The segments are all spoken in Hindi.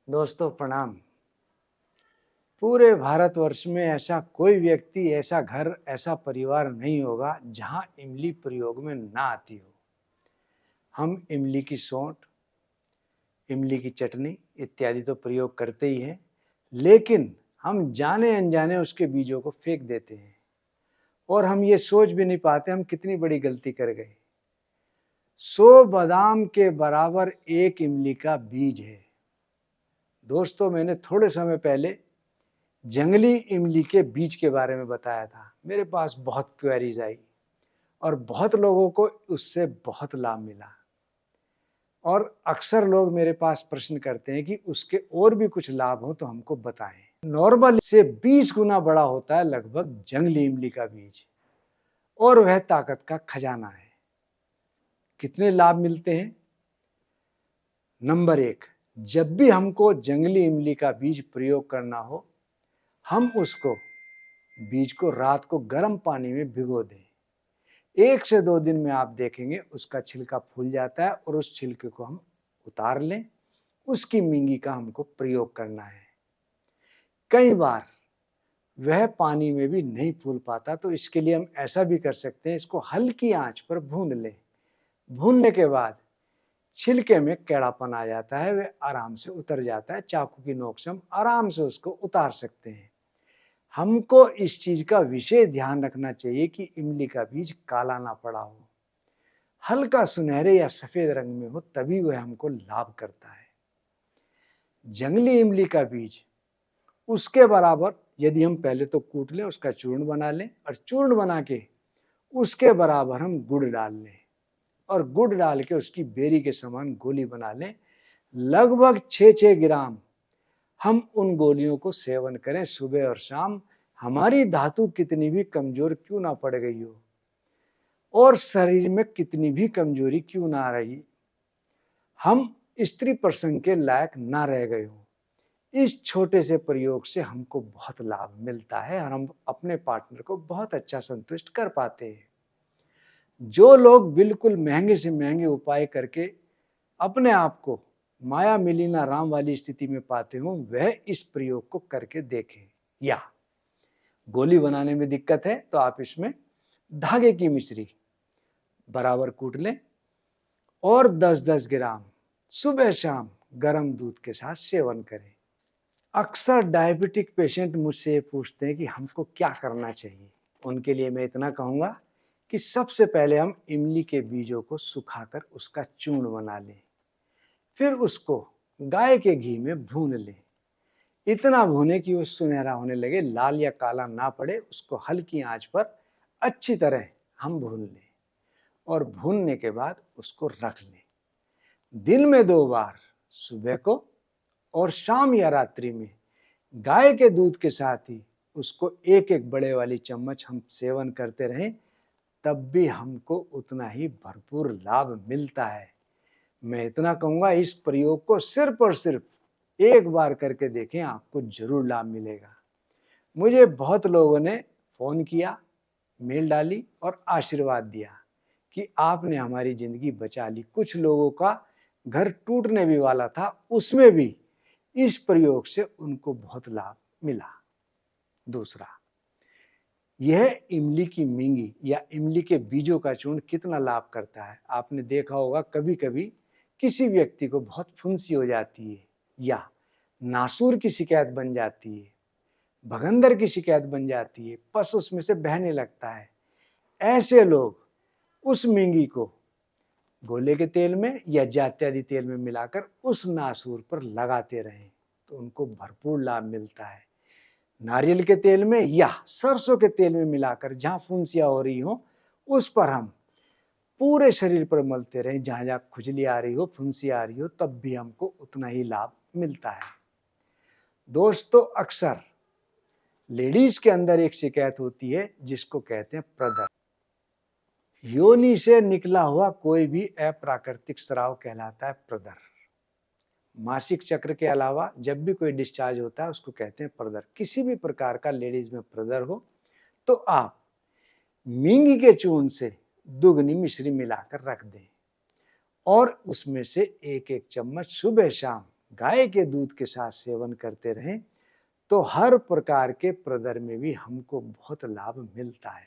दोस्तों प्रणाम। पूरे भारतवर्ष में ऐसा कोई व्यक्ति, ऐसा घर, ऐसा परिवार नहीं होगा जहां इमली प्रयोग में ना आती हो। हम इमली की सौंठ, इमली की चटनी इत्यादि तो प्रयोग करते ही हैं, लेकिन हम जाने अनजाने उसके बीजों को फेंक देते हैं और हम ये सोच भी नहीं पाते हम कितनी बड़ी गलती कर गए। 100 बादाम के बराबर एक इमली का बीज है। दोस्तों, मैंने थोड़े समय पहले जंगली इमली के बीज के बारे में बताया था। मेरे पास बहुत क्वेरीज आई और बहुत लोगों को उससे बहुत लाभ मिला। और अक्सर लोग मेरे पास प्रश्न करते हैं कि उसके और भी कुछ लाभ हो तो हमको बताएं। नॉर्मल से 20 गुना बड़ा होता है लगभग जंगली इमली का बीज, और वह ताकत का खजाना है। कितने लाभ मिलते हैं? नंबर 1, जब भी हमको जंगली इमली का बीज प्रयोग करना हो, हम उसको बीज को रात को गर्म पानी में भिगो दें। 1 से 2 दिन में आप देखेंगे उसका छिलका फूल जाता है और उस छिलके को हम उतार लें। उसकी मिंगी का हमको प्रयोग करना है। कई बार वह पानी में भी नहीं फूल पाता, तो इसके लिए हम ऐसा भी कर सकते हैं, इसको हल्की आंच पर भून लें। भूनने के बाद छिलके में कैड़ापन आ जाता है, वह आराम से उतर जाता है। चाकू की नोक से हम आराम से उसको उतार सकते हैं। हमको इस चीज का विशेष ध्यान रखना चाहिए कि इमली का बीज काला ना पड़ा हो, हल्का सुनहरे या सफेद रंग में हो, तभी वह हमको लाभ करता है। जंगली इमली का बीज उसके बराबर यदि हम पहले तो कूट लें, उसका चूर्ण बना लें, और चूर्ण बना के उसके बराबर हम गुड़ डाल लें और गुड़ डाल के उसकी बेरी के समान गोली बना लें। लगभग 6-6 ग्राम हम उन गोलियों को सेवन करें सुबह और शाम। हमारी धातु कितनी भी कमजोर क्यों ना पड़ गई हो और शरीर में कितनी भी कमजोरी क्यों ना आ रही, हम स्त्री प्रसंग के लायक ना रह गए हो, इस छोटे से प्रयोग से हमको बहुत लाभ मिलता है और हम अपने पार्टनर को बहुत अच्छा संतुष्ट कर पाते हैं। जो लोग बिल्कुल महंगे से महंगे उपाय करके अपने आप को माया मिलीना राम वाली स्थिति में पाते हो, वह इस प्रयोग को करके देखें। या गोली बनाने में दिक्कत है तो आप इसमें धागे की मिश्री बराबर कूट लें और 10-10 ग्राम सुबह शाम गर्म दूध के साथ सेवन करें। अक्सर डायबिटिक पेशेंट मुझसे पूछते हैं कि हमको क्या करना चाहिए। उनके लिए मैं इतना कहूँगा कि सबसे पहले हम इमली के बीजों को सुखाकर उसका चूर्ण बना लें, फिर उसको गाय के घी में भून लें। इतना भूने कि वो सुनहरा होने लगे, लाल या काला ना पड़े। उसको हल्की आंच पर अच्छी तरह हम भून लें और भूनने के बाद उसको रख लें। दिन में 2 बार, सुबह को और शाम या रात्रि में, गाय के दूध के साथ ही उसको 1-1 बड़े वाली चम्मच हम सेवन करते रहें, तब भी हमको उतना ही भरपूर लाभ मिलता है। मैं इतना कहूँगा, इस प्रयोग को सिर्फ और सिर्फ एक बार करके देखें, आपको जरूर लाभ मिलेगा। मुझे बहुत लोगों ने फोन किया, मेल डाली और आशीर्वाद दिया कि आपने हमारी जिंदगी बचा ली। कुछ लोगों का घर टूटने भी वाला था, उसमें भी इस प्रयोग से उनको बहुत लाभ मिला। दूसरा, यह इमली की मिंगी या इमली के बीजों का चूर्ण कितना लाभ करता है। आपने देखा होगा, कभी कभी किसी व्यक्ति को बहुत फुंसी हो जाती है या नासूर की शिकायत बन जाती है, भगंदर की शिकायत बन जाती है, पस उसमें से बहने लगता है। ऐसे लोग उस मिंगी को गोले के तेल में या जात्यादि तेल में मिलाकर उस नासूर पर लगाते रहें तो उनको भरपूर लाभ मिलता है। नारियल के तेल में या सरसों के तेल में मिलाकर जहां फुंसियां हो रही हो, उस पर हम पूरे शरीर पर मलते रहें। जहां जहां खुजली आ रही हो, फुंसी आ रही हो, तब भी हमको उतना ही लाभ मिलता है। दोस्तों, अक्सर लेडीज के अंदर एक शिकायत होती है जिसको कहते हैं प्रदर। योनि से निकला हुआ कोई भी अप्राकृतिक स्राव कहलाता है प्रदर। मासिक चक्र के अलावा जब भी कोई डिस्चार्ज होता है उसको कहते हैं प्रदर। किसी भी प्रकार का लेडीज में प्रदर हो तो आप मींगी के चूर्ण से दुगनी मिश्री मिलाकर रख दें और उसमें से 1-1 चम्मच सुबह शाम गाय के दूध के साथ सेवन करते रहें तो हर प्रकार के प्रदर में भी हमको बहुत लाभ मिलता है।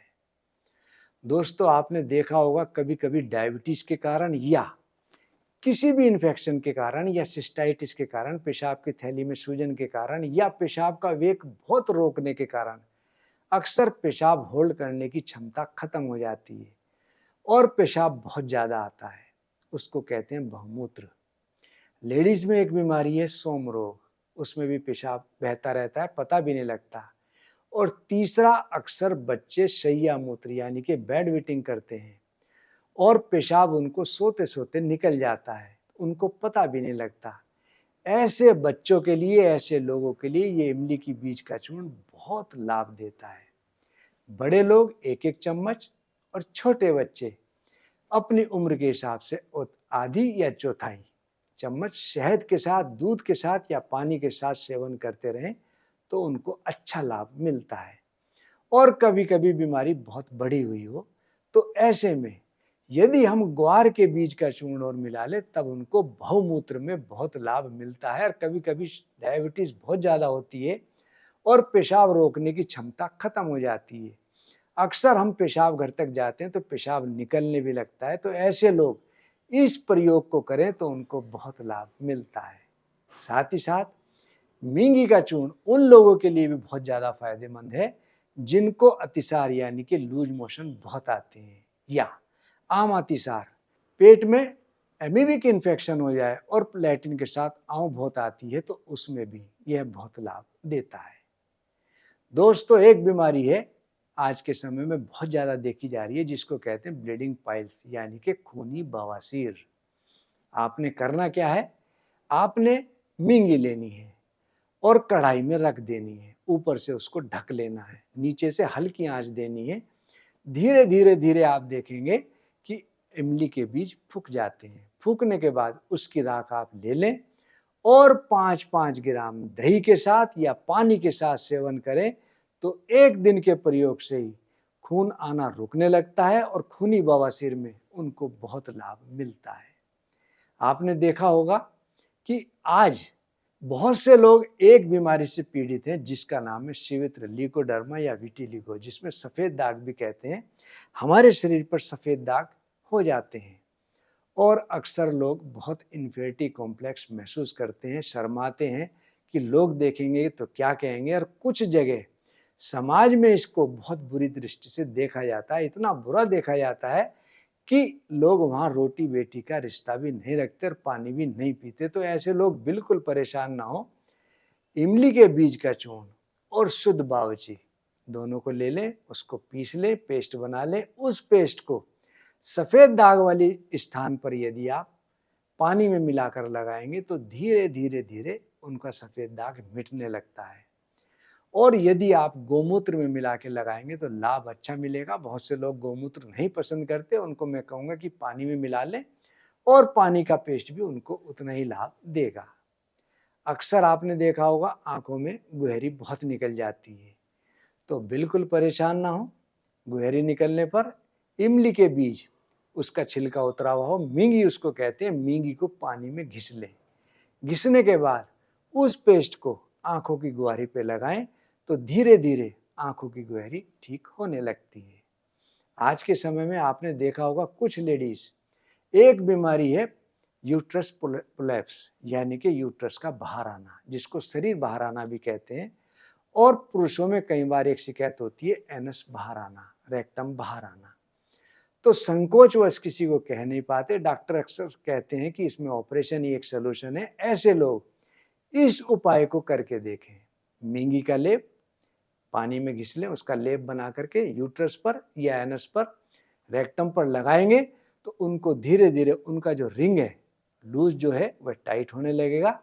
दोस्तों, आपने देखा होगा कभी कभी डायबिटीज के कारण या किसी भी इन्फेक्शन के कारण या सिस्टाइटिस के कारण, पेशाब की थैली में सूजन के कारण या पेशाब का वेग बहुत रोकने के कारण अक्सर पेशाब होल्ड करने की क्षमता खत्म हो जाती है और पेशाब बहुत ज्यादा आता है। उसको कहते हैं बहुमूत्र। लेडीज में एक बीमारी है सोम रोग, उसमें भी पेशाब बहता रहता है, पता भी नहीं लगता। और तीसरा, अक्सर बच्चे शैया मूत्र यानी कि बेड वेटिंग करते हैं और पेशाब उनको सोते सोते निकल जाता है, उनको पता भी नहीं लगता। ऐसे बच्चों के लिए, ऐसे लोगों के लिए ये इमली की बीज का चूर्ण बहुत लाभ देता है। बड़े लोग एक एक चम्मच और छोटे बच्चे अपनी उम्र के हिसाब से आधी या चौथाई चम्मच शहद के साथ, दूध के साथ या पानी के साथ सेवन करते रहें तो उनको अच्छा लाभ मिलता है। और कभी कभी बीमारी बहुत बड़ी हुई हो तो ऐसे में यदि हम ग्वार के बीज का चूर्ण और मिला ले तब उनको बहुमूत्र में बहुत लाभ मिलता है। और कभी कभी डायबिटीज बहुत ज्यादा होती है और पेशाब रोकने की क्षमता खत्म हो जाती है, अक्सर हम पेशाब घर तक जाते हैं तो पेशाब निकलने भी लगता है। तो ऐसे लोग इस प्रयोग को करें तो उनको बहुत लाभ मिलता है। साथ ही साथ मींगी का चूर्ण उन लोगों के लिए भी बहुत ज्यादा फायदेमंद है जिनको अतिसार यानी कि लूज मोशन बहुत आते हैं या आम अतिसार, पेट में एमीबिक इन्फेक्शन हो जाए और लैट्रिन के साथ आंव बहुत आती है तो उसमें भी यह बहुत लाभ देता है। दोस्तों, एक बीमारी है आज के समय में बहुत ज्यादा देखी जा रही है जिसको कहते हैं ब्लीडिंग पाइल्स यानी कि खूनी बवासीर। आपने करना क्या है, आपने मींगी लेनी है और कढ़ाई में रख देनी है, ऊपर से उसको ढक लेना है, नीचे से हल्की आंच देनी है। धीरे धीरे धीरे आप देखेंगे कि इमली के बीज फूक जाते हैं। फूकने के बाद उसकी राख आप ले लें और 5-5 ग्राम दही के साथ या पानी के साथ सेवन करें तो एक दिन के प्रयोग से ही खून आना रुकने लगता है और खूनी बवासीर में उनको बहुत लाभ मिलता है। आपने देखा होगा कि आज बहुत से लोग एक बीमारी से पीड़ित हैं जिसका नाम है शिवित्र ल्यूकोडर्मा या विटिलिगो, जिसमें सफेद दाग भी कहते हैं। हमारे शरीर पर सफेद दाग हो जाते हैं और अक्सर लोग बहुत इन्फेरिटी कॉम्प्लेक्स महसूस करते हैं, शर्माते हैं कि लोग देखेंगे तो क्या कहेंगे। और कुछ जगह समाज में इसको बहुत बुरी दृष्टि से देखा जाता है, इतना बुरा देखा जाता है कि लोग वहाँ रोटी बेटी का रिश्ता भी नहीं रखते और पानी भी नहीं पीते। तो ऐसे लोग बिल्कुल परेशान ना हो। इमली के बीज का चूर्ण और शुद्ध बावची दोनों को ले लें, उसको पीस लें, पेस्ट बना लें। उस पेस्ट को सफेद दाग वाली स्थान पर यदि आप पानी में मिलाकर लगाएंगे तो धीरे धीरे धीरे उनका सफेद दाग मिटने लगता है। और यदि आप गोमूत्र में मिला के लगाएंगे तो लाभ अच्छा मिलेगा। बहुत से लोग गोमूत्र नहीं पसंद करते, उनको मैं कहूँगा कि पानी में मिला लें और पानी का पेस्ट भी उनको उतना ही लाभ देगा। अक्सर आपने देखा होगा आंखों में गुहरी बहुत निकल जाती है, तो बिल्कुल परेशान ना हो। गुहरी निकलने पर इमली के बीज, उसका छिलका उतरा हुआ हो, मींगी उसको कहते हैं, मींगी को पानी में घिस लें। घिसने के बाद उस पेस्ट को आंखों की गुहारी पे लगाएं तो धीरे धीरे आंखों की गुहरी ठीक होने लगती है। आज के समय में आपने देखा होगा कुछ लेडीज, एक बीमारी है यूट्रस प्रोलैप्स यानी कि यूट्रस का बाहर आना, जिसको शरीर बाहर आना भी कहते हैं। और पुरुषों में कई बार एक शिकायत होती है एनस बाहर आना, रेक्टम बाहर आना। तो संकोचवश किसी को कह नहीं पाते, डॉक्टर अक्सर कहते हैं कि इसमें ऑपरेशन ही एक सलूशन है। ऐसे लोग इस उपाय को करके देखें। मींगी का लेप पानी में घिस लें, उसका लेप बना करके यूट्रस पर या एनस पर, रेक्टम पर लगाएंगे तो उनको धीरे धीरे उनका जो रिंग है, लूज जो है, वह टाइट होने लगेगा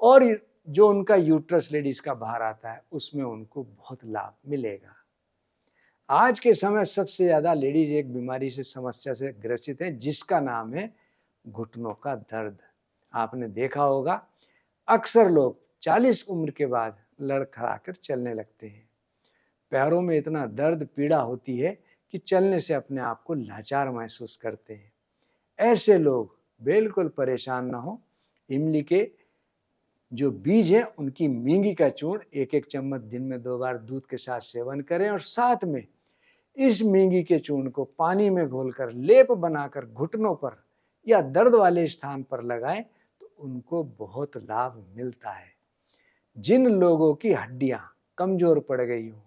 और जो उनका यूट्रस लेडीज का बाहर आता है उसमें उनको बहुत लाभ मिलेगा। आज के समय सबसे ज्यादा लेडीज एक बीमारी से, समस्या से ग्रसित हैं जिसका नाम है घुटनों का दर्द। आपने देखा होगा अक्सर लोग 40 उम्र के बाद लड़खड़ाकर चलने लगते हैं। पैरों में इतना दर्द पीड़ा होती है कि चलने से अपने आप को लाचार महसूस करते हैं। ऐसे लोग बिल्कुल परेशान ना हो। इमली के जो बीज है उनकी मींगी का चूर्ण 1-1 चम्मच दिन में 2 बार दूध के साथ सेवन करें और साथ में इस मींगी के चूर्ण को पानी में घोलकर लेप बनाकर घुटनों पर या दर्द वाले स्थान पर लगाएं तो उनको बहुत लाभ मिलता है। जिन लोगों की हड्डियां कमजोर पड़ गई हो,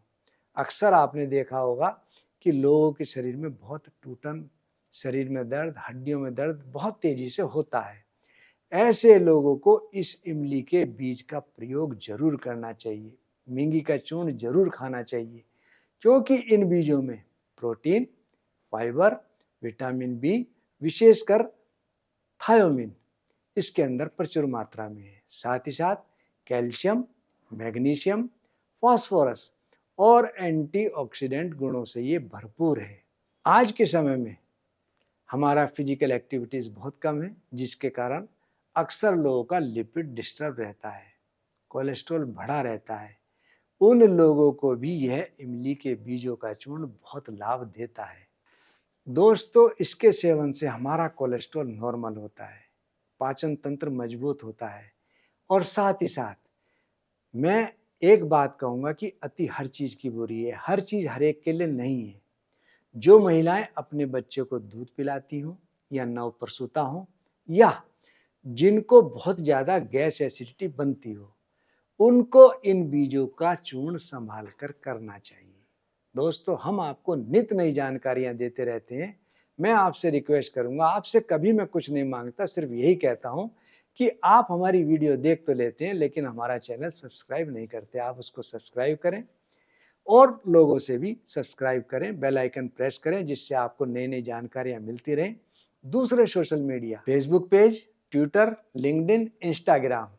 अक्सर आपने देखा होगा कि लोगों के शरीर में बहुत टूटन, शरीर में दर्द, हड्डियों में दर्द बहुत तेजी से होता है। ऐसे लोगों को इस इमली के बीज का प्रयोग जरूर करना चाहिए, मींगी का चूर्ण जरूर खाना चाहिए, क्योंकि इन बीजों में प्रोटीन, फाइबर, विटामिन बी, विशेषकर थायोमिन इसके अंदर प्रचुर मात्रा में है। साथ ही साथ कैल्शियम, मैग्नीशियम, फास्फोरस और एंटीऑक्सीडेंट गुणों से ये भरपूर है। आज के समय में हमारा फिजिकल एक्टिविटीज बहुत कम है, जिसके कारण अक्सर लोगों का लिपिड डिस्टर्ब रहता है, कोलेस्ट्रॉल बढ़ा रहता है। उन लोगों को भी यह इमली के बीजों का चूर्ण बहुत लाभ देता है। दोस्तों, इसके सेवन से हमारा कोलेस्ट्रॉल नॉर्मल होता है, पाचन तंत्र मजबूत होता है और साथ ही साथ मैं एक बात कहूँगा कि अति हर चीज़ की बुरी है, हर चीज़ हर एक के लिए नहीं है। जो महिलाएं अपने बच्चे को दूध पिलाती हों या नवप्रसूता हों या जिनको बहुत ज़्यादा गैस एसिडिटी बनती हो, उनको इन बीजों का चूर्ण संभाल कर करना चाहिए। दोस्तों, हम आपको नित नई जानकारियां देते रहते हैं। मैं आपसे रिक्वेस्ट करूंगा, आपसे कभी मैं कुछ नहीं मांगता, सिर्फ यही कहता हूं कि आप हमारी वीडियो देख तो लेते हैं लेकिन हमारा चैनल सब्सक्राइब नहीं करते। आप उसको सब्सक्राइब करें और लोगों से भी सब्सक्राइब करें, बेल आइकन प्रेस करें, जिससे आपको नई नई जानकारियां मिलती रहें। दूसरे social media, Facebook page, Twitter, LinkedIn, Instagram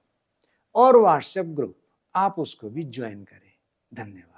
और व्हाट्सएप ग्रुप, आप उसको भी ज्वाइन करें। धन्यवाद।